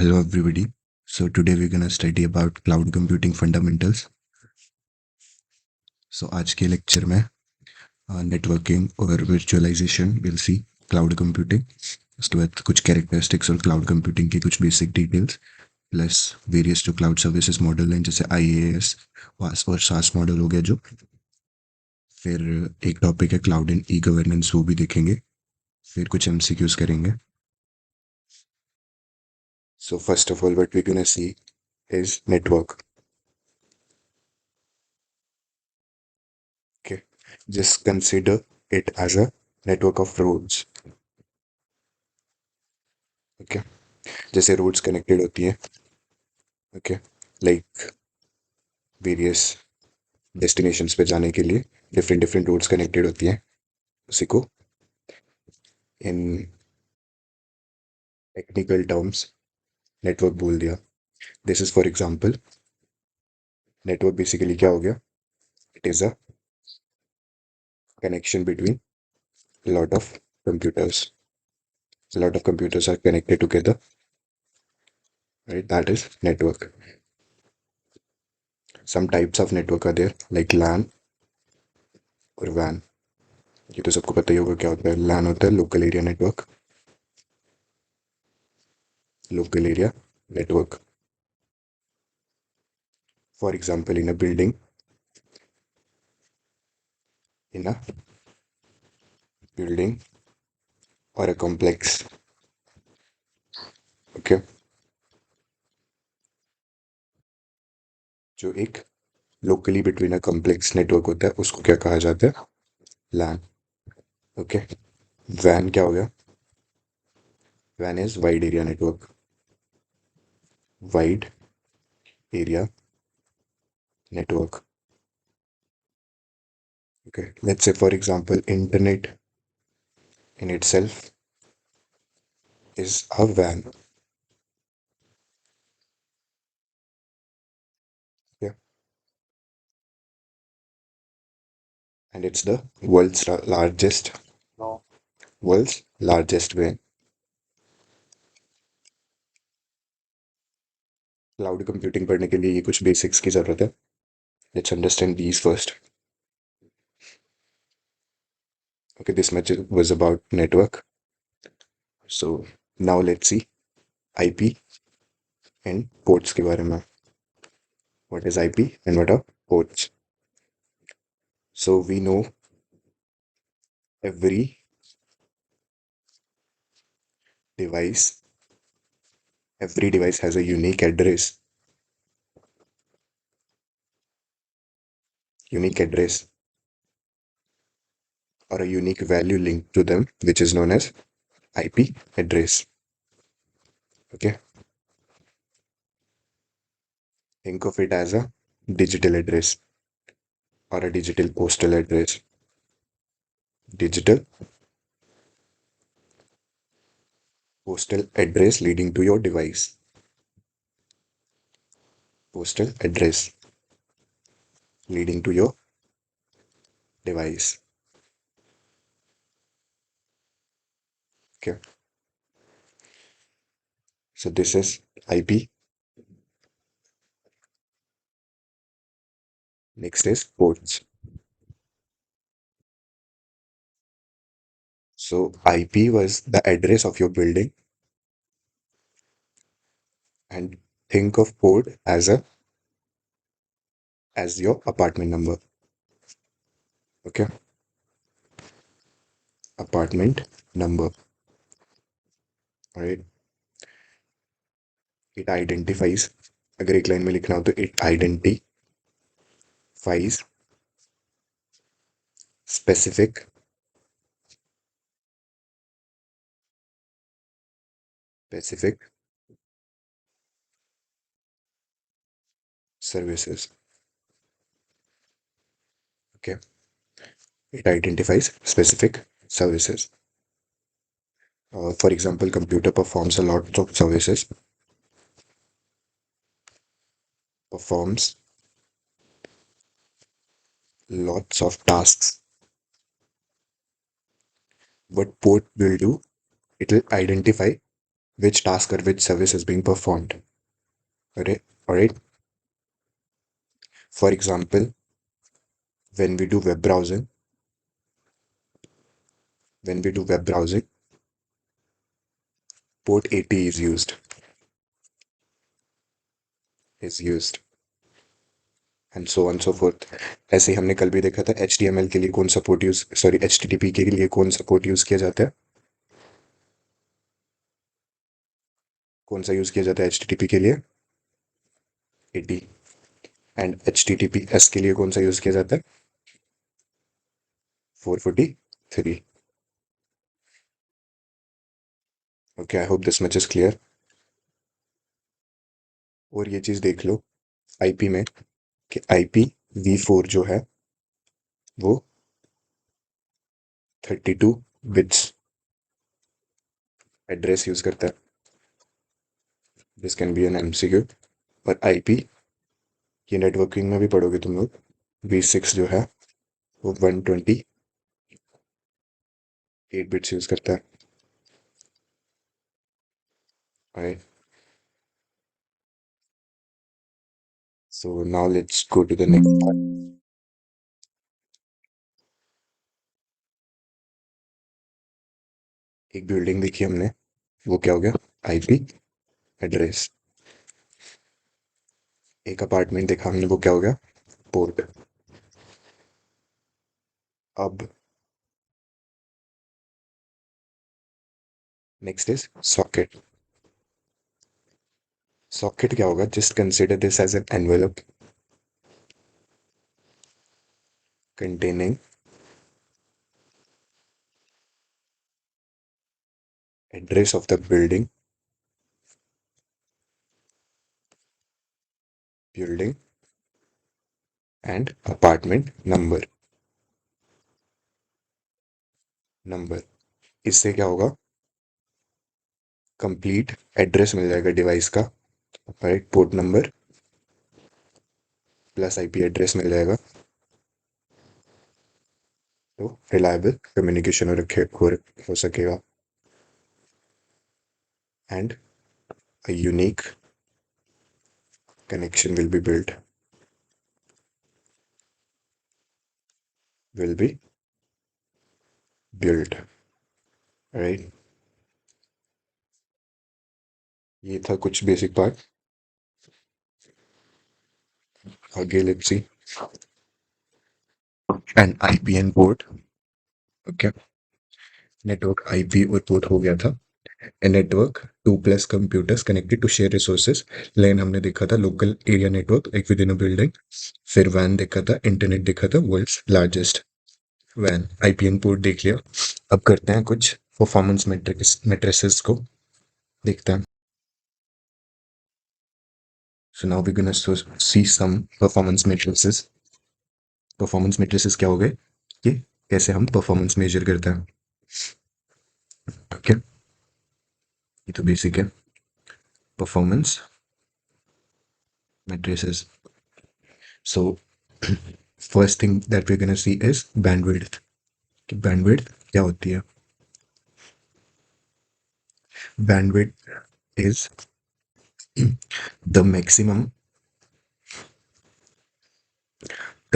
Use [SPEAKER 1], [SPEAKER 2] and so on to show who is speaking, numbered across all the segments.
[SPEAKER 1] Hello everybody. So today we're gonna study about cloud computing fundamentals. So आज के lecture में networking और virtualization we'll see cloud computing. उसके बाद कुछ characteristics और cloud computing की कुछ basic details प्लस वेरियस जो क्लाउड सर्विसेज मॉडल हैं जैसे IaaS और SaaS मॉडल हो गया जो फिर एक टॉपिक है क्लाउड एंड ई गवर्नेंस वो भी देखेंगे फिर कुछ MCQs करेंगे. So first of all what we're gonna see is network. Okay, just consider it as a network of roads. Okay, जैसे रोड्स कनेक्टेड होती हैं. ओके, लाइक वेरियस डेस्टिनेशंस पे जाने के लिए डिफरेंट डिफरेंट रोड्स कनेक्टेड होती हैं. उसी को इन टेक्निकल टर्म्स नेटवर्क बोल दिया. This is for example network basically क्या हो गया. It is a connection between a lot of computers. A lot of computers are connected together, right? That is network. Some types of network are there like LAN और WAN. ये तो सबको पता ही होगा क्या होता है. LAN होता है local area network. Local area network. For example, in a building or a complex. Okay, जो एक locally between a complex network होता है उसको क्या कहा जाता है. लैन. ओके, वैन क्या हो गया. वैन is wide area network. Wide area network. Okay, let's say for example internet in itself is a WAN. Yeah, and it's the world's largest WAN. Cloud computing पढ़ने के लिए ये कुछ बेसिक्स की जरूरत है. Let's understand these first. Okay, this much was about network. So now let's see IP and ports के बारे में. What is IP and what are ports? So we know every device every device has a unique address or a unique value linked to them, which is known as IP address. Okay, think of it as a digital address or a digital postal address. Digital postal address leading to your device. Postal address leading to your device. Okay, so this is IP. Next is ports. So IP was the address of your building, and think of port as your apartment number. Okay, apartment number. All right, it identifies. अगर एक line में लिखना हो तो it identifies specific services. Okay, it identifies specific services. For example, computer performs a lot of services, performs lots of tasks. What port will do? It will identify which task or which service is being performed. All right. For example, when we do web browsing, when we do web browsing, port 80 is used and so on so fourth. ऐसे ही हमने कल भी देखा था HTML के लिए कौन सा पोर्ट यूज सॉरी HTTP के लिए कौन सा पोर्ट यूज किया जाता है. कौन सा यूज किया जाता है HTTP के लिए? 80. एंड HTTPS के लिए कौन सा यूज किया जाता है? 443. Okay, I hope this much is clear. और ये चीज देख लो आईपी में कि IPv4 जो है वो 32 बिट्स एड्रेस यूज करता है. This can be an MCQ. और IP ये नेटवर्किंग में भी पढ़ोगे तुम लोग. V6 जो है वो 128 बिट्स यूज करता है. Right. So now let's go to the next part. एक बिल्डिंग देखी हमने, वो क्या हो गया? IP address. एक अपार्टमेंट देखा हमने, वो क्या हो गया? पोर्ट. अब नेक्स्ट इज सॉकेट. सॉकेट क्या होगा? Just consider this as an envelope containing address of the building and apartment number. इससे क्या होगा? कंप्लीट एड्रेस मिल जाएगा डिवाइस का. Right, port number plus IP address मिल जाएगा. तो रिलायबल कम्युनिकेशन हो सकेगा. And a unique connection will be built. Right. ये था कुछ बेसिक पार्ट. आगे let's see. And IP and port. Okay, network IP और पोर्ट हो गया था. A network 2+ computers connected to share resources. LAN हमने देखा था लोकल एरिया नेटवर्क एक विद इन अ बिल्डिंग. फिर वैन देखा था, इंटरनेट देखा था, वर्ल्ड्स लार्जेस्ट वैन. IP एंड पोर्ट देख लिया. अब करते हैं कुछ परफॉर्मेंस मैट्रिसेस को देखते हैं. So now we're gonna see some performance matrices. Performance matrices क्या हो गए? कि कैसे हम परफॉर्मेंस मेजर करते हैं. ओके, ये तो बेसिक है. Performance matrices. So first thing that we gonna see is bandwidth. कि बैंडविड्थ क्या होती है? Bandwidth is the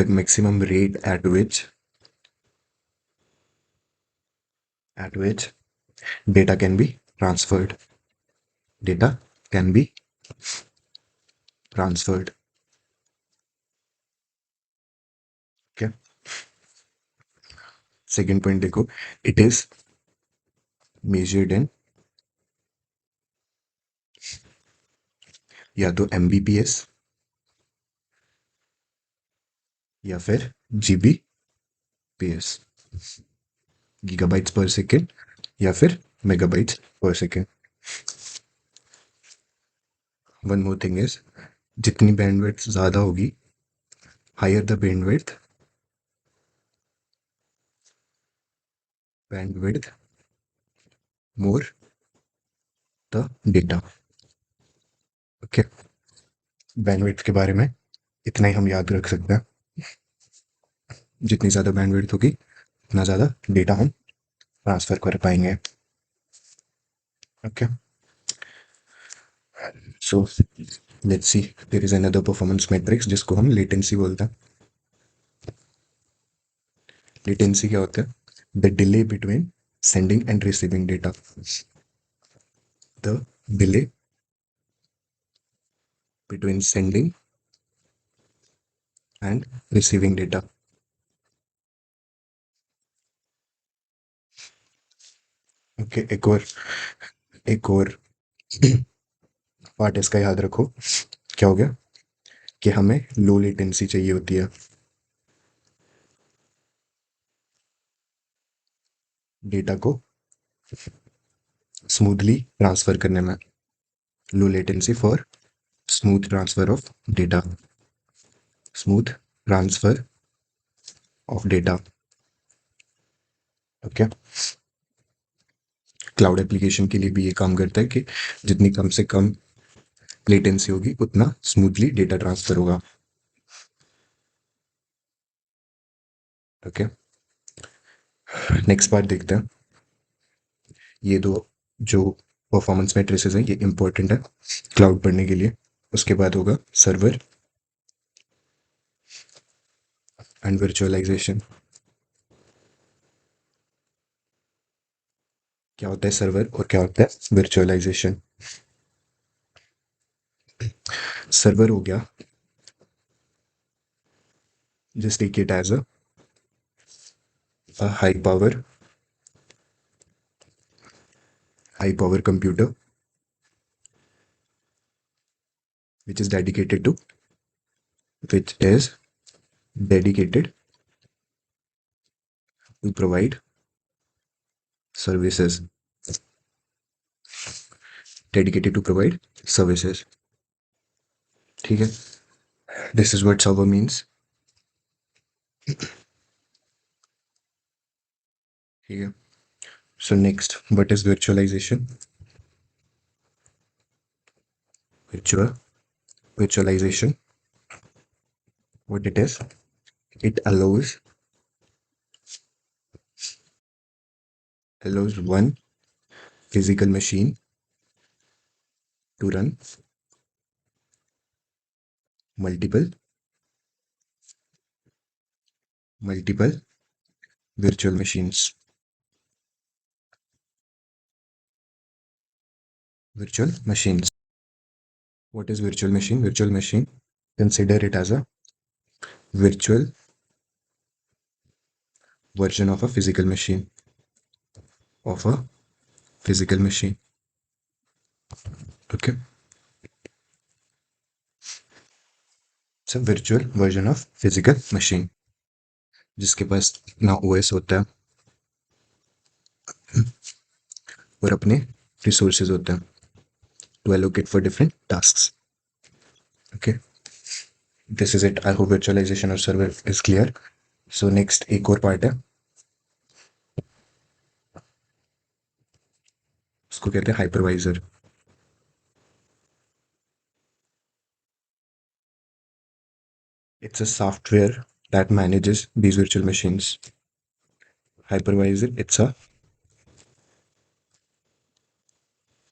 [SPEAKER 1] maximum rate at which data can be transferred. Data can be transferred. Okay. Second point देखो, it is measured in या तो MBPS या फिर GBPS, gigabytes पर सेकेंड या फिर megabytes per second. One more thing is, जितनी bandwidth ज़्यादा होगी, higher the bandwidth more the data. Okay, bandwidth के बारे में इतना ही हम याद रख सकते हैं. जितनी ज़्यादा बैंडविड्थ होगी उतना ज़्यादा डेटा हम ट्रांसफ़र कर पाएंगे. Okay, so let's see, there is another performance matrix जिसको हम लेटेंसी बोलते हैं. लेटेंसी क्या होता है? The delay between sending and receiving data. The delay between sending and receiving data. Okay, एक और पार्ट इसका याद रखो. क्या हो गया कि हमें लो लेटेंसी चाहिए होती है डेटा को स्मूथली ट्रांसफर करने में. Low latency for smooth transfer of data. Smooth transfer of data. Okay. Cloud application के लिए भी ये काम करता है कि जितनी कम से कम लेटेंसी होगी उतना स्मूथली डेटा ट्रांसफर होगा. ओके, नेक्स्ट पार्ट देखते हैं. ये दो जो परफॉर्मेंस मैट्रिसेस हैं ये इंपॉर्टेंट है क्लाउड पढ़ने के लिए. उसके बाद होगा सर्वर एंड वर्चुअलाइजेशन. क्या होता है सर्वर और क्या होता है वर्चुअलाइजेशन? सर्वर हो गया, just take it as a high power computer which is dedicated to which is dedicated to provide services. Dedicated to provide services. ठीक है, this is what server means. ठीक है. So next, what is virtualization? Virtualization, what it is? It allows one physical machine to run multiple virtual machines. Virtual machines. What is virtual machine? Virtual machine, consider it as a virtual version of a physical machine. Of a physical machine. Okay. It's a virtual version of physical machine जिसके पास अपना OS होता है और अपने resources होते हैं to allocate for different tasks. Okay. This is it. I hope virtualization of server is clear. So next एक और पार्ट है, उसको कहते हैं hypervisor. It's a software that manages these virtual machines. Hypervisor, it's a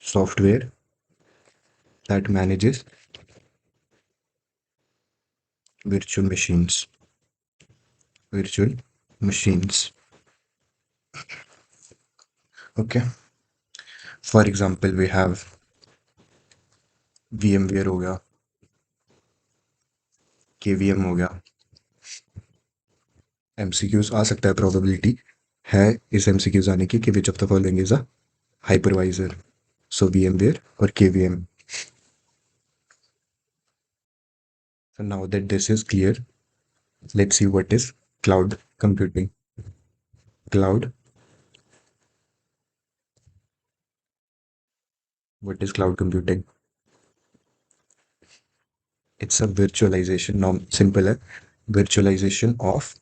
[SPEAKER 1] software that manages virtual machines. Virtual machines. Okay. For example, we have VMware हो गया, KVM हो गया. MCQs आ सकता है, probability है इस MCQs आने की कि which of the following is a hypervisor. So VMware or KVM. So now that this is clear, let's see what is cloud computing. Cloud. What is cloud computing? It's a virtualization. Now simple है. Virtualization of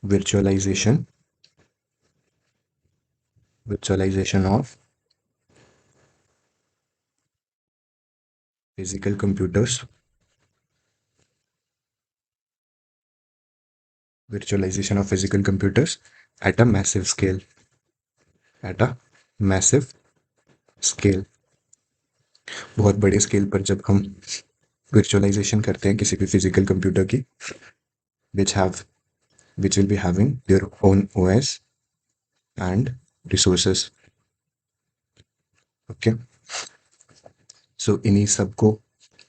[SPEAKER 1] virtualization of physical computers. Virtualization of physical computers at a massive scale. At a massive scale. बहुत बड़े scale पर जब हम virtualization करते हैं किसी भी physical computer की, which have which will be having their own OS and resources. Okay, so इन्हीं सब को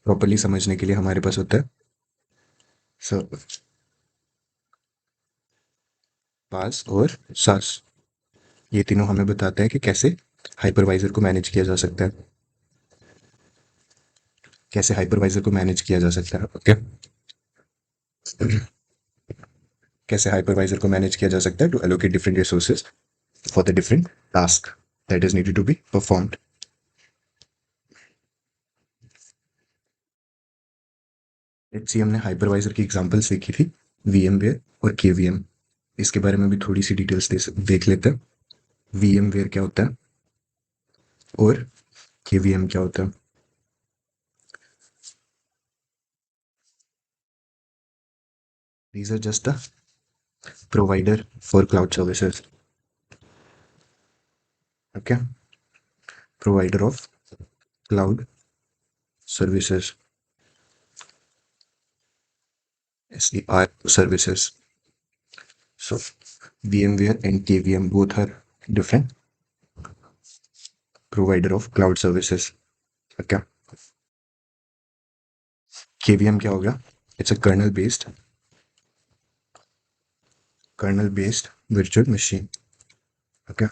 [SPEAKER 1] प्रॉपरली समझने के लिए हमारे पास होता है सब पास और सास। ये तीनों हमें बताते हैं कि कैसे हाइपरवाइजर को मैनेज किया जा सकता है, कैसे हाइपरवाइजर को मैनेज किया जा सकता है। ओके, कैसे हाइपरवाइजर को मैनेज किया जा सकता है to allocate different resources for the different task that is needed to be performed. Let's see, हमने हाइपरवाइजर की एग्जांपल्स देखी थी, वीएमवेयर और केवीएम। इसके बारे में भी थोड़ी सी डिटेल्स देख लेते हैं। वीएमवेयर क्या होता है और केवीएम क्या होता है। These are just the provider for cloud services. Okay, provider of cloud services, SER services. So VMware and KVM both are different provider of cloud services. Okay, KVM क्या हो गया? It's a kernel based virtual machine. Okay,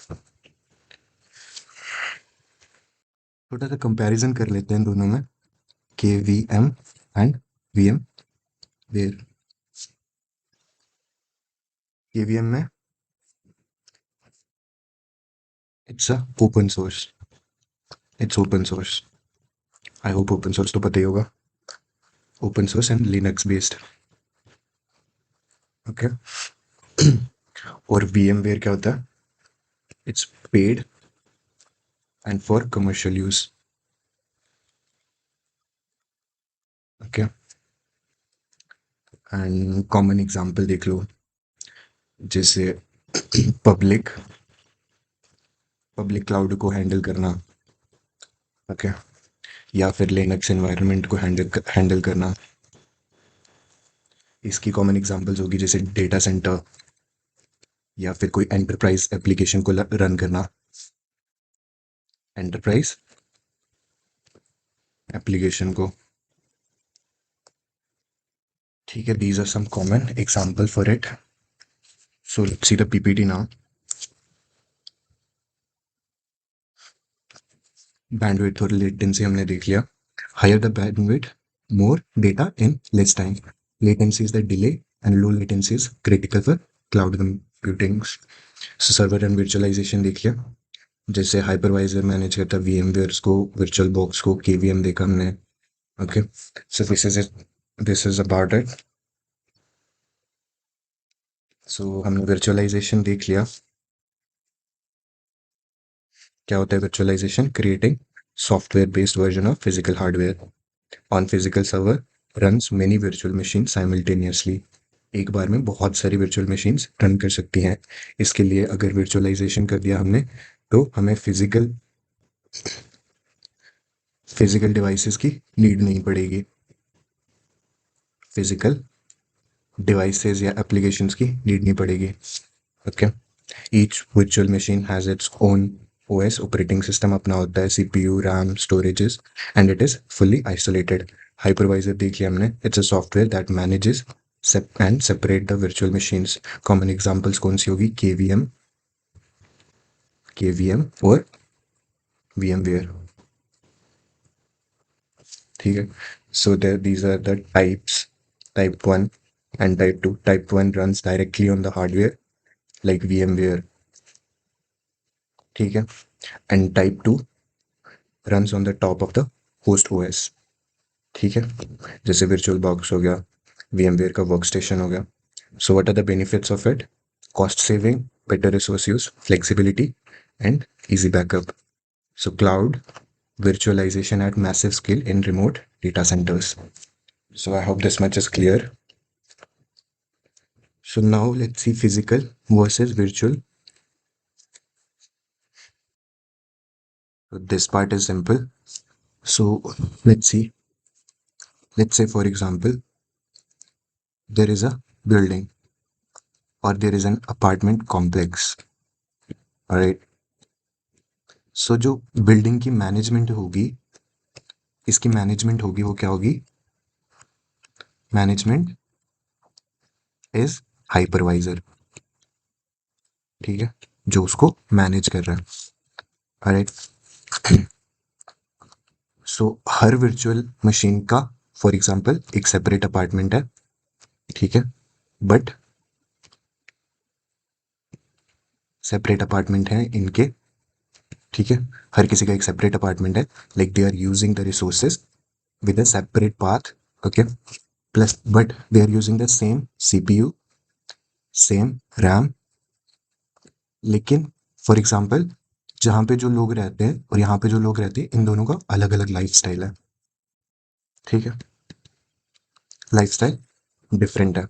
[SPEAKER 1] छोटा सा comparison कर लेते हैं दोनों में, KVM एंड VMware। KVM में it's a open source, it's open source, I hope open source तो पता ही होगा, open source and Linux based. Okay, और VMware क्या होता है? It's paid and for commercial use. Okay, and common example देख लो, जैसे पब्लिक पब्लिक क्लाउड को हैंडल करना। ओके, या फिर लिनक्स एनवायरनमेंट को हैंडल करना। इसकी कॉमन एग्जांपल्स होगी जैसे डेटा सेंटर या फिर कोई एंटरप्राइज एप्लीकेशन को रन करना, एंटरप्राइज एप्लीकेशन को। ठीक है, these are some common example for it. So let's see the PPT now. Bandwidth और लेटेंसी हमने देख लिया। Higher the bandwidth, more data in less time. Latency is the delay and low latency is critical for cloud computing. Server and virtualisation देख लिया, जैसे hypervisor manage करता है VMwares को, वर्चुअल बॉक्स को, KVM देखा हमने। Okay, so this is about it. So हमने वर्चुअलाइजेशन देख लिया। क्या होता है virtualisation? Creating software based version of physical hardware on physical server runs many virtual machine simultaneously. एक बार में बहुत सारी वर्चुअल मशीन्स रन कर सकती हैं। इसके लिए अगर वर्चुअलाइजेशन कर दिया हमने, तो हमें फिजिकल डिवाइसेस की नीड नहीं पड़ेगी, फिजिकल डिवाइसेस या एप्लीकेशंस की नीड नहीं पड़ेगी। Okay, each virtual machine has its own OS, operating system अपना होता है, CPU, RAM, storages, and it is fully isolated. Hypervisor देख लिया हमने, it's a software that manages and separate the virtual machines. Common examples कौन सी होगी? KVM और VMware। ठीक है, सो these are the types, type 1 and type 2. Type 1 runs directly on the hardware like VMware, ठीक है, and type 2 runs on the top of the host OS, ठीक है, जैसे virtual box हो गया, VMware का workstation हो गया। So what are the benefits of it? Cost saving, better resource use, flexibility, and easy backup. So cloud virtualization at massive scale in remote data centers. So I hope this much is clear. So now let's see physical versus virtual. So this part is simple. So let's see. Let's say, for example, there is a building or there is an apartment complex. All right. So जो building की management होगी, इसकी management होगी, वो क्या होगी? Management is hypervisor. ठीक है, जो उसको मैनेज कर रहा है. ऑलराइट. सो हर वर्चुअल मशीन का, फॉर एग्जांपल, एक सेपरेट अपार्टमेंट है. ठीक है, बट सेपरेट अपार्टमेंट है इनके. ठीक है, हर किसी का एक सेपरेट अपार्टमेंट है. Like they are using the resources with a separate path. Okay, plus but they are using the same CPU, same RAM. लेकिन फॉर एग्जांपल, जहाँ पे जो लोग रहते हैं और यहाँ पे जो लोग रहते हैं, इन दोनों का अलग अलग लाइफ स्टाइल है. ठीक है, लाइफ स्टाइल डिफरेंट है.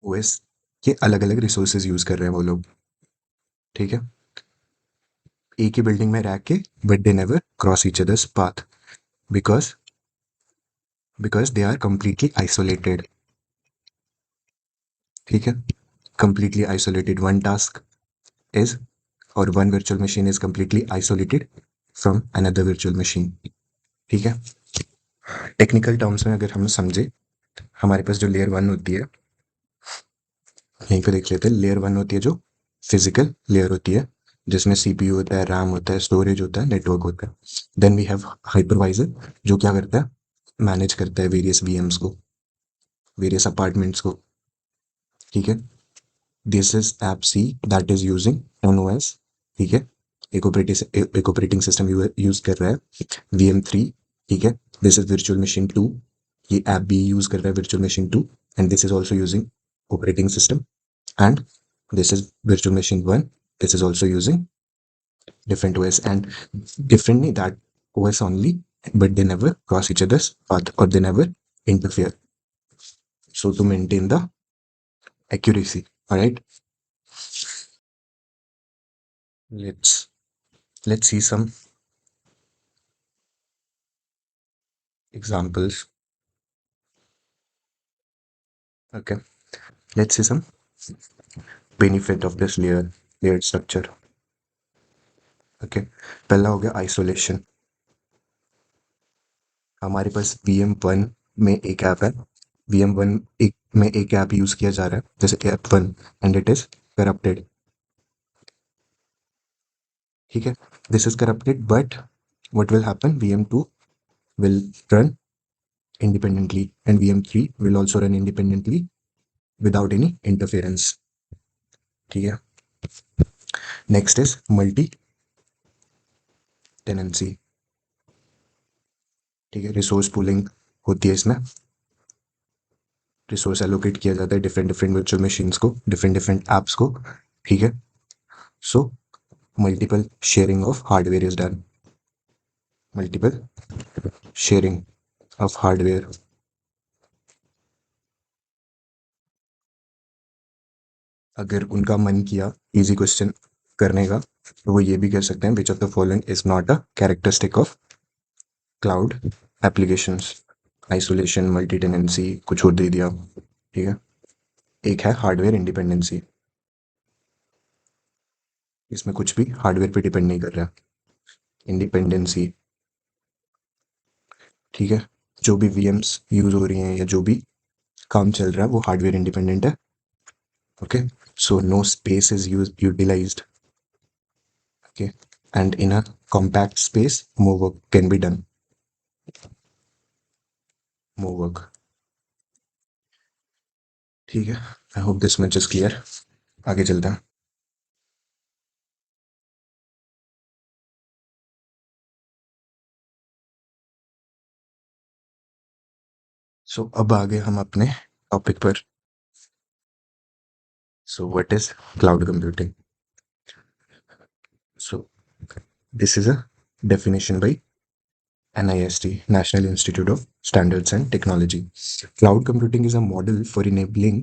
[SPEAKER 1] ओएस के अलग अलग रिसोर्सेज यूज कर रहे हैं वो लोग. ठीक है, एक ही बिल्डिंग में रह के, but they never cross each others path because because they are completely isolated. ठीक है, completely isolated. One task is, or one virtual machine is completely isolated from another virtual machine. ठीक है, टेक्निकल टर्म्स में अगर हम समझे, हमारे पास जो लेयर वन होती है, यहीं पे देख लेते हैं. लेयर वन होती है जो फिजिकल लेयर होती है, जिसमें सीपीयू होता है, रैम होता है, स्टोरेज होता है, नेटवर्क होता है. देन वी हैव हाइपरवाइजर, जो क्या करता है? मैनेज करता है वेरियस वीएम्स को, वेरियस अपार्टमेंट्स को. ठीक है, this is app see that is using NOS. ठीक है, एक ऑपरेटिंग सिस्टम यूज कर रहा है VM3. ठीक है, दिस इज वर्चुअल मशीन 2. ये ऐप भी यूज कर रहा है virtual machine 2, and this is also using operating system. And this is virtual machine 1. This is also using different OS, and differently that OS only, but they never cross each other's path or they never interfere. So to maintain the accuracy, all right. Let's let's see some examples. Okay, let's see some benefit of this layered structure. Okay, पहला हो गया isolation. हमारे पास VM1 में एक app है. VM1 एक में एक ऐप यूज किया जा रहा है, जैसे app 1, and it is corrupted. ठीक है, this is corrupted, but what will happen? VM2 will run independently, and VM3 will also run independently without any interference. ठीक है, नेक्स्ट इज मल्टी टेनेंसी. ठीक है, रिसोर्स पूलिंग होती है इसमें. Resource allocate किया जाता है डिफरेंट डिफरेंट वर्चुअल मशीन्स को, डिफरेंट डिफरेंट एप्स को. ठीक है, so multiple sharing of hardware is done. Multiple sharing of hardware. अगर उनका मन किया इजी क्वेश्चन करने का, तो वो ये भी कर सकते हैं, which of the following is not a characteristic of cloud applications? Isolation, multi tenancy, कुछ और दे दिया. ठीक है, एक है हार्डवेयर इंडिपेंडेंसी. इसमें कुछ भी हार्डवेयर पे डिपेंड नहीं कर रहा. इंडिपेंडेंसी. ठीक है, जो भी वीएम्स यूज हो रही हैं या जो भी काम चल रहा है, वो हार्डवेयर इंडिपेंडेंट है. Okay, so no space is utilised. Okay, and in a compact space more work can be done. More work. ठीक है, I hope this much is clear. आगे चलते हैं. सो अब आगे हम अपने टॉपिक पर. So what is cloud computing? So this is a definition by NIST, National Institute of Standards and Technology. Cloud computing is a model for enabling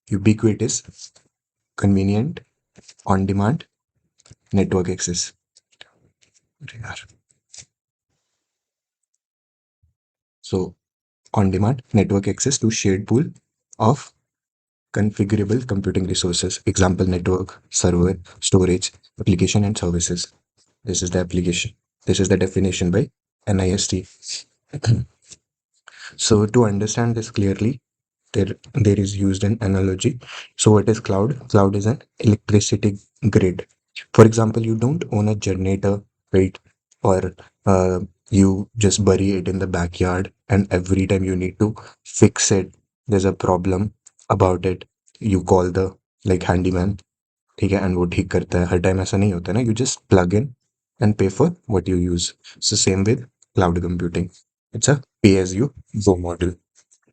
[SPEAKER 1] ubiquitous, convenient, on-demand network access. अरे यार, So on demand network access to shared pool of configurable computing resources. Example: network, server, storage, application, and services. This is the application. This is the definition by NIST. So to understand this clearly, there is used an analogy. So what is cloud? Cloud is an electricity grid. For example, you don't own a generator, right? Or you just bury it in the backyard, and every time you need to fix it, there's a problem about it. You call the like handyman, ठीक है, and वो ठीक करता है. हर time ऐसा नहीं होता ना. You just plug in and pay for what you use. So same with cloud computing. It's a pay as you go model.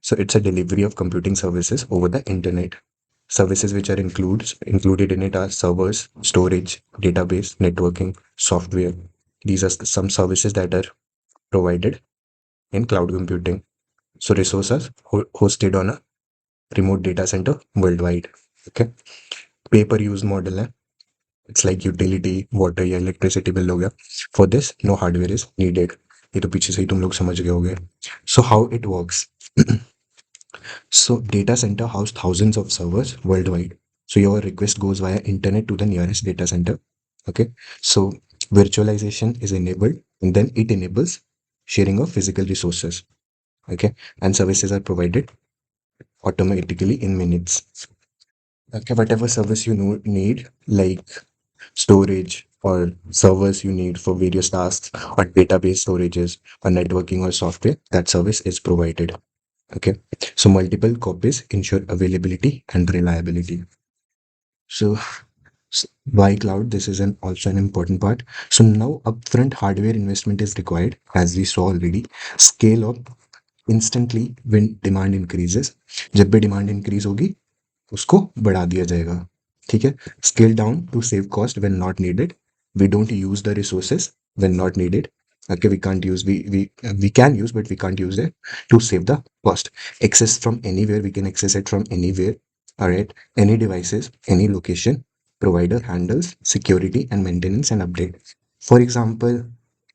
[SPEAKER 1] So it's a delivery of computing services over the internet. Services which are included in it are servers, storage, database, networking, software. These are some services that are provided in cloud computing. So resources hosted on a remote data center worldwide. Okay. Pay per use model है. It's like utility, water या electricity bill हो गया. For this, no hardware is needed. ये तो पीछे से ही तुम लोग समझ गए होगे. So how it works? So data center house thousands of servers worldwide. So your request goes via internet to the nearest data center. Okay. So virtualization is enabled, and then it enables sharing of physical resources. Okay. And services are provided automatically in minutes. Okay. Whatever service you need, like storage or servers you need for various tasks or database storages or networking or software, that service is provided. Okay. So multiple copies ensure availability and reliability. So why cloud? This is also an important part. So now upfront hardware investment is required, as we saw already. Scale up instantly when demand increases. जब भी demand increase होगी, उसको बढ़ा दिया जाएगा. ठीक है. Scale down to save cost when not needed. We don't use the resources when not needed. Okay, we can use, but we can't use it to save the cost. Access from anywhere, we can access it from anywhere. All right, any devices, any location. Provider handles security and maintenance and update. For example,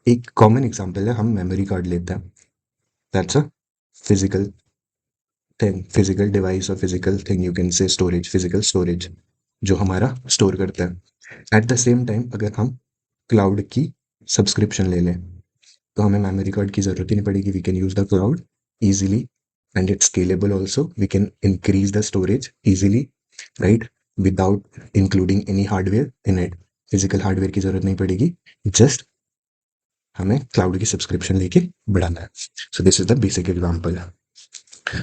[SPEAKER 1] एक common example है, हम memory card लेते हैं. That's a physical thing, physical device or physical thing, you can say storage, physical storage जो हमारा store करता है. At the same time, अगर हम cloud की subscription ले लें, तो हमें memory card की ज़रूरत ही नहीं पड़ेगी. We can use the cloud easily, and it's scalable also. We can increase the storage easily, right? Without including any hardware in it. Physical hardware की ज़रूरत नहीं पड़ेगी. Just हमें cloud की subscription लेके बढ़ाना है. So this is the basic example.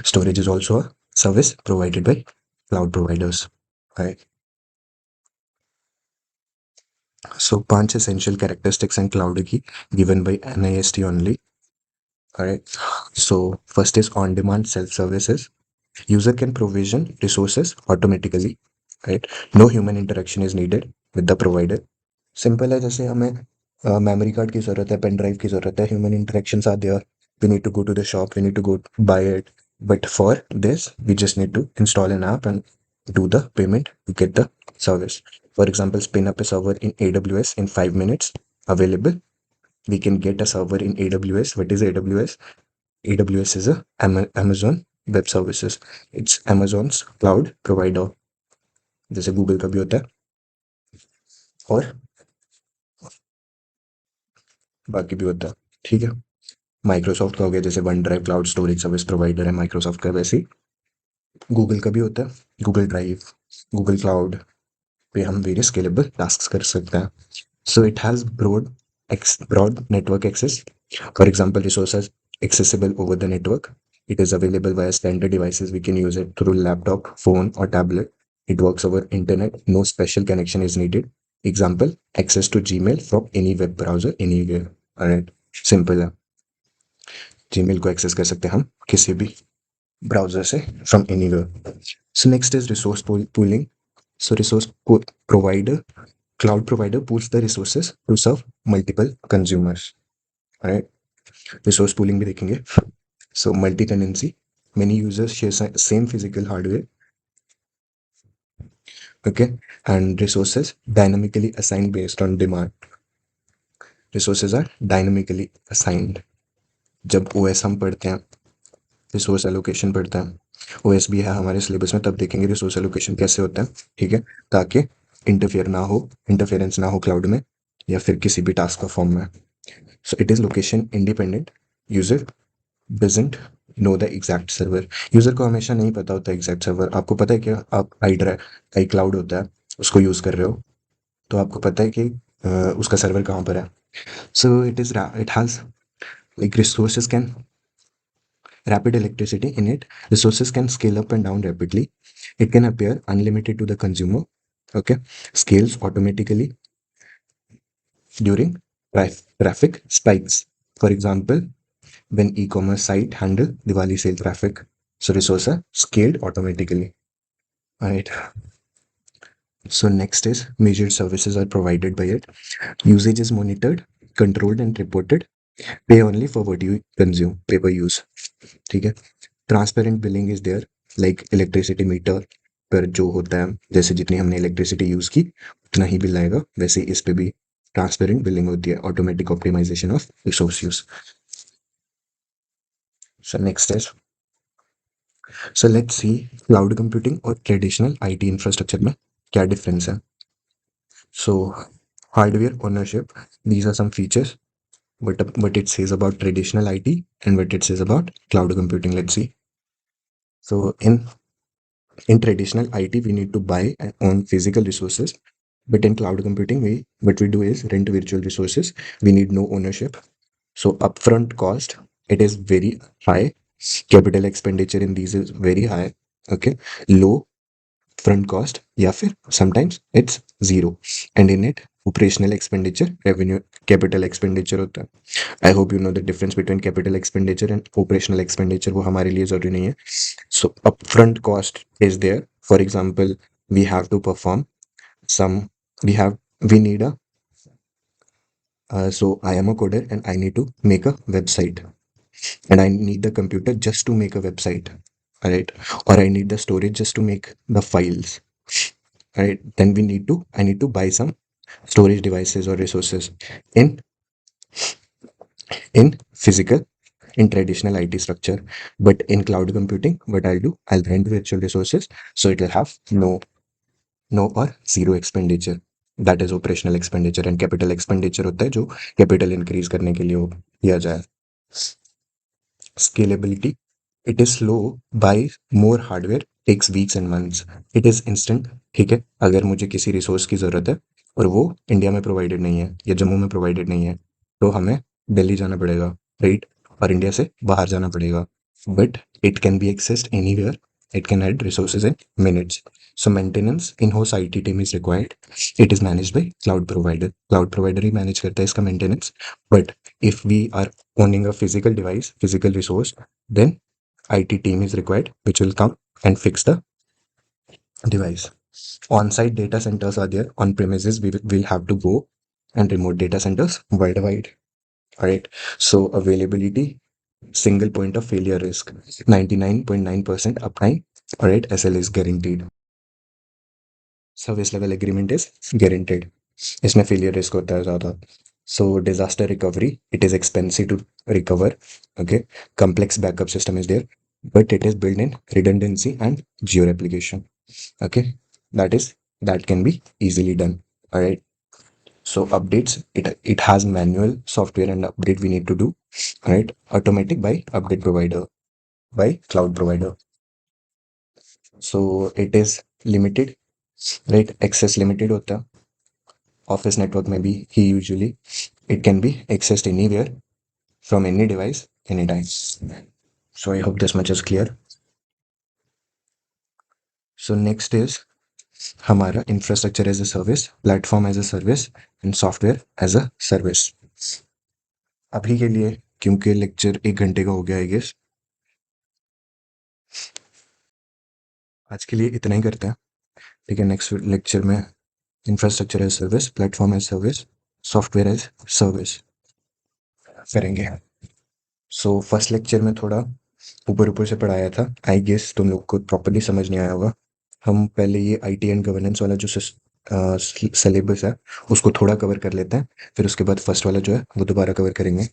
[SPEAKER 1] Storage is also a service provided by cloud providers. Right. So पांच essential characteristics and cloud की given by NIST only. Alright. So first is on-demand self-services. User can provision resources automatically. Right. No human interaction is needed with the provider. Simple है, जैसे हमें memory card की ज़रूरत है, pen drive की ज़रूरत है, human interactions are there. We need to go to the shop, we need to go buy it. But for this, we just need to install an app and do the payment to get the service. For example, spin up a server in AWS in 5 minutes. Available. We can get a server in AWS. What is AWS? AWS is a Amazon Web Services. It's Amazon's cloud provider. जैसे Google का भी होता है और बाकी भी होता है. ठीक है. माइक्रोसॉफ्ट का हो गया, जैसे one drive cloud storage service provider है माइक्रोसॉफ्ट का, वैसे गूगल का भी होता है. गूगल ड्राइव, गूगल क्लाउड पे हम वेरियस स्केलेबल टास्क कर सकते हैं. So it has broad network access. For example, resources accessible over the network. It is available via standard devices. We can use it through laptop, phone, or tablet. It works over internet. No special connection is needed. Example, access to Gmail from any web browser anywhere. Alright, simple है. Gmail को access कर सकते हैं हम किसी भी browser से from anywhere. So next is resource pooling. So provider, cloud provider pools the resources to serve multiple consumers. Alright. Resource pooling भी देखेंगे. So multi-tenancy. Many users share same physical hardware. Okay. And resources dynamically assigned based on demand. Resources are dynamically assigned जब OS हम पढ़ते हैं, resource allocation पढ़ते हैं, OS भी है हमारे सिलेबस में, तब देखेंगे रिसोर्स एलोकेशन कैसे होता है, ठीक है, ताकि इंटरफेरेंस ना हो क्लाउड में या फिर किसी भी टास्क का फॉर्म में. So it is location independent. User doesn't know the exact server. User को हमेशा नहीं पता होता एग्जैक्ट सर्वर. आपको पता है क्या, आप आई क्लाउड होता है उसको यूज़ कर रहे हो, तो आपको पता है कि उसका सर्वर कहाँ पर है. So it has like resources can rapid electricity in it. Resources can scale up and down rapidly. It can appear unlimited to the consumer. Okay, scales automatically during traffic spikes. For example, when e-commerce site handle Diwali sale traffic, so resources are scaled automatically. All right. So next is measured services are provided by it. Usage is monitored, controlled, and reported. Pay only for what you consume. Pay per use. ठीक है. Transparent billing is there, like electricity meter पर जो होता है, जैसे जितनी हमने electricity use की उतना ही बिल आएगा, वैसे इस पे भी ट्रांसपेरेंट बिलिंग होती है. Automatic optimisation of resource use. So next is, so let's see cloud computing और ट्रेडिशनल आईटी इंफ्रास्ट्रक्चर में क्या डिफरेंस है. So hardware ownership, these are some features, what it says about traditional IT and what it says about cloud computing. Let's see. So in traditional IT, we need to buy and own physical resources. But in cloud computing, what we do is rent virtual resources. We need no ownership. So upfront cost, it is very high. Capital expenditure in these is very high. Okay. Low front cost, या फिर sometimes it's zero. And in it, operational expenditure, revenue, capital expenditure होता है. I hope you know the difference between capital expenditure and operational expenditure. वो हमारे लिए जरूरी नहीं है. So upfront cost is there. For example, we have to perform some. We need a. So I am a coder and I need to make a website, and I need the computer just to make a website. All right, or I need the storage just to make the files. All right, then I need to buy some storage devices or resources in physical, in traditional IT structure. But in cloud computing, what I'll do, I'll rent virtual resources, so it will have no or zero expenditure. That is operational expenditure. And capital expenditure होता है जो capital increase करने के लिए किया जाए. Scalability, it is slow. Buy more hardware takes weeks and months. It is instant. ठीक है, अगर मुझे किसी रिसोर्स की ज़रूरत है और वो इंडिया में प्रोवाइडेड नहीं है या जम्मू में प्रोवाइडेड नहीं है, तो हमें दिल्ली जाना पड़ेगा, राइट, और इंडिया से बाहर जाना पड़ेगा. But it can be accessed anywhere. It can add resources in minutes. So maintenance, in-house IT team is required. It is managed by cloud provider. Cloud provider he manage करता है इसका maintenance. But if we are owning a physical device, physical resource, then IT team is required, which will come and fix the device. On-site data centers are there. On premises, we will have to go, and remote data centers worldwide. All right. So availability, single point of failure risk, 99.9% uptime. All right, SL is guaranteed. Service level agreement is guaranteed. इसमें failure risk होता है ज़्यादा. So disaster recovery, it is expensive to recover. Okay, complex backup system is there, but it is built in redundancy and geo replication. Okay, that can be easily done. All right. So updates, it has manual software and update we need to do. Right, automatic by update provider, by cloud provider. So it is limited, right, access limited होता है. Office network में भी he usually, it can be accessed anywhere from any device anytime. So I hope this much is clear. So next is हमारा infrastructure as a service, platform as a service and software as a service. अभी के लिए, क्योंकि lecture 1 घंटे का हो गया I guess, आज के लिए इतना ही करते हैं. ठीक है, नेक्स्ट लेक्चर में infrastructure as service, platform as service, software as service करेंगे. सो फर्स्ट लेक्चर में थोड़ा ऊपर ऊपर से पढ़ाया था. आई गेस तुम लोग को प्रॉपरली समझ नहीं आया होगा. हम पहले ये IT एंड गवर्नेंस वाला जो सिलेबस है उसको थोड़ा कवर कर लेते हैं, फिर उसके बाद फर्स्ट वाला जो है वो दोबारा कवर करेंगे.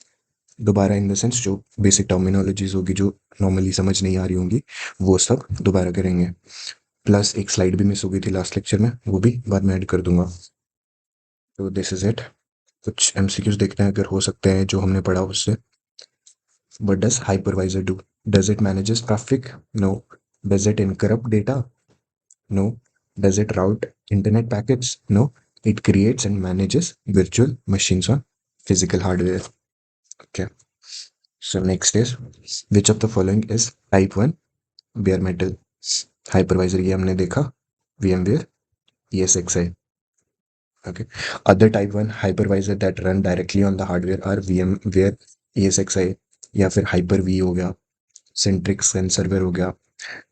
[SPEAKER 1] दोबारा इन द सेंस जो बेसिक टर्मिनोलॉजीज होगी जो नॉर्मली समझ नहीं आ रही होंगी वो सब दोबारा करेंगे। प्लस एक स्लाइड भी मिस हो गई थी लास्ट लेक्चर में, वो भी बाद में ऐड कर दूंगा। तो दिस इज इट। कुछ एमसीक्यूज देखते हैं अगर हो सकते हैं जो हमने पढ़ा उससे। What does hypervisor do? Does it manages traffic? No. Does it encrypt data? No. Does it route internet packets? No. It creates and manages virtual machines on physical hardware. Okay. So next is, which of the following is type 1 bare metal? Hypervisor ये हमने देखा, VMware ESXi. Okay. Other type 1 hypervisor that run directly on the hardware are VMware ESXi या फिर Hyper-V हो गया, Centrix server हो गया।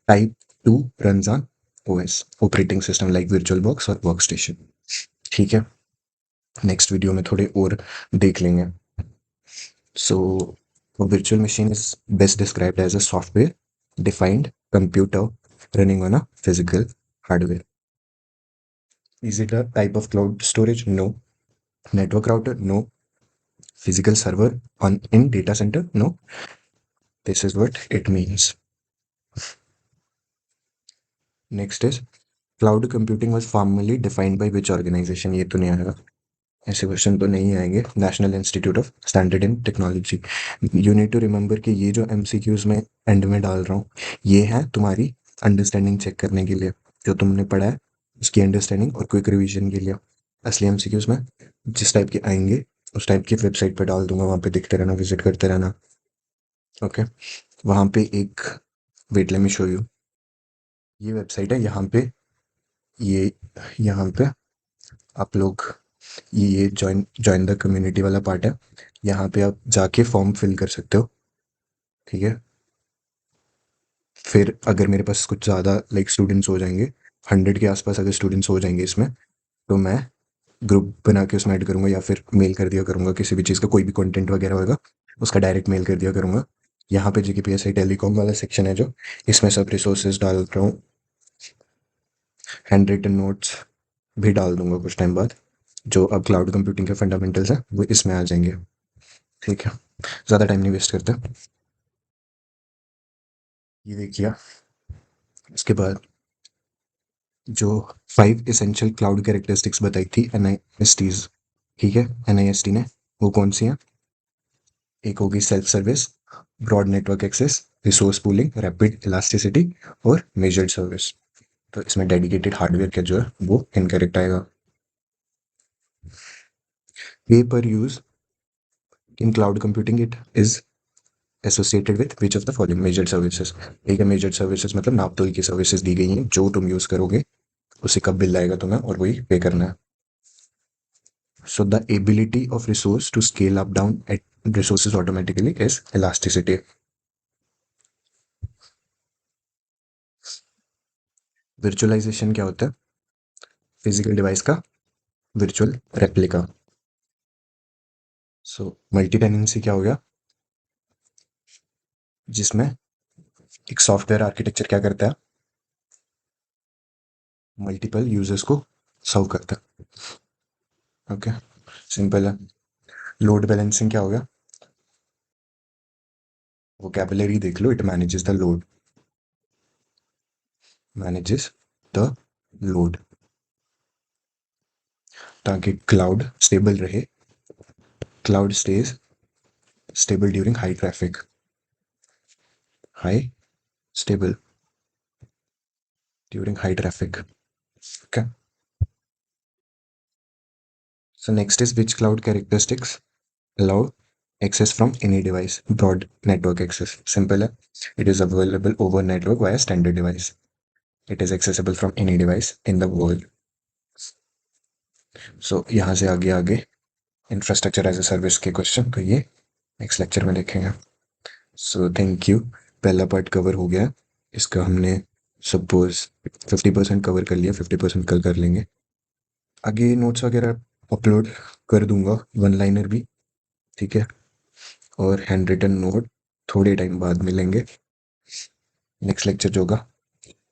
[SPEAKER 1] Type 2 runs on OS operating system like virtual box और वर्क स्टेशन। ठीक है, नेक्स्ट वीडियो में थोड़े और देख लेंगे। सो virtual machine is best described as a software defined computer running on a physical hardware. Is it a type of cloud storage? No. Network router? No. Physical server on in data center? No. This is what it means. Next is cloud computing was formally defined by which organization? ये तो नहीं आएगा, ऐसे question तो नहीं आएंगे। National Institute of Standard and Technology. You need to remember कि ये जो एमसीक्यूज में एंड में डाल रहा हूँ ये है तुम्हारी अंडरस्टैंडिंग चेक करने के लिए, जो तुमने पढ़ा है उसकी अंडरस्टैंडिंग और क्विक रिवीजन के लिए। असली एमसीक्यूज में जिस टाइप के आएंगे उस टाइप की वेबसाइट पर डाल दूंगा, वहाँ पे देखते रहना, विजिट करते रहना। ओके, वहाँ पे एक wait let me show you, ये वेबसाइट है, यहाँ पे ये यहाँ पे आप लोग ये जॉइन जॉइन द कम्युनिटी वाला पार्ट है, यहाँ पे आप जाके फॉर्म फिल कर सकते हो। ठीक है, फिर अगर मेरे पास कुछ ज़्यादा लाइक स्टूडेंट्स हो जाएंगे, 100 के आसपास अगर स्टूडेंट्स हो जाएंगे इसमें, तो मैं ग्रुप बना के उसमें ऐड करूँगा या फिर मेल कर दिया करूँगा, किसी भी चीज़ का कोई भी कंटेंट वगैरह होगा उसका डायरेक्ट मेल कर दिया करूँगा। यहाँ पे GKPSI टेलीकॉम वाला सेक्शन है जो, इसमें सब रिसोर्सेज डाल रहा हूँ, हैंड रिटन नोट्स भी डाल दूंगा कुछ टाइम बाद, जो अब क्लाउड कंप्यूटिंग के फंडामेंटल्स हैं वो इसमें आ जाएंगे। ठीक है, ज़्यादा टाइम नहीं वेस्ट करते। ये देख लिया, इसके बाद जो 5 एसेंशियल क्लाउड कैरेक्टरिस्टिक्स बताई थी NISTs, ठीक है, NIST ने, वो कौन सी हैं? एक होगी self service, broad network access, resource pooling, rapid elasticity और मेजर्ड सर्विस। तो इसमें डेडिकेटेड हार्डवेयर का जो है वो इनकरेक्ट आएगा। पे पर use in cloud computing it is associated with which of the following measured services. ठीक है, मेजर्ड सर्विसेज मतलब नाप तोल की सर्विसेज दी गई हैं, जो तुम यूज करोगे उसी का बिल आएगा तुम्हें और वही पे करना है। So the ability of resource to scale up down at resources automatically is elasticity. Virtualization क्या होता है? फिजिकल डिवाइस का virtual replica. So multi tenancy क्या हो गया? जिसमें एक सॉफ्टवेयर आर्किटेक्चर क्या करता है? मल्टीपल यूजर्स को सर्व करता है। ओके, सिंपल है। लोड बैलेंसिंग क्या हो गया? वोकैबुलरी देख लो, it manages the load, manages the load, ताकि क्लाउड स्टेबल रहे। Cloud stage stable during high traffic, high stable during high traffic. Okay, so next is which cloud characteristics allow access from any device? Broad network access, simple है, it is available over network via standard device, it is accessible from any device in the world. So यहाँ से आगे आगे infrastructure as a service के question तो ये next lecture में देखेंगे। सो थैंक यू, पहला पार्ट कवर हो गया, इसका हमने सपोज 50% कवर कर लिया, 50% कल कर लेंगे। आगे नोट्स वगैरह अपलोड कर दूंगा, वन लाइनर भी, ठीक है, और हैंड रिटन नोट थोड़े टाइम बाद मिलेंगे नेक्स्ट लेक्चर जो होगा।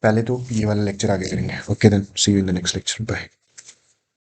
[SPEAKER 1] पहले तो ये वाला लेक्चर आगे करेंगे। Okay then, see you in the next lecture, bye.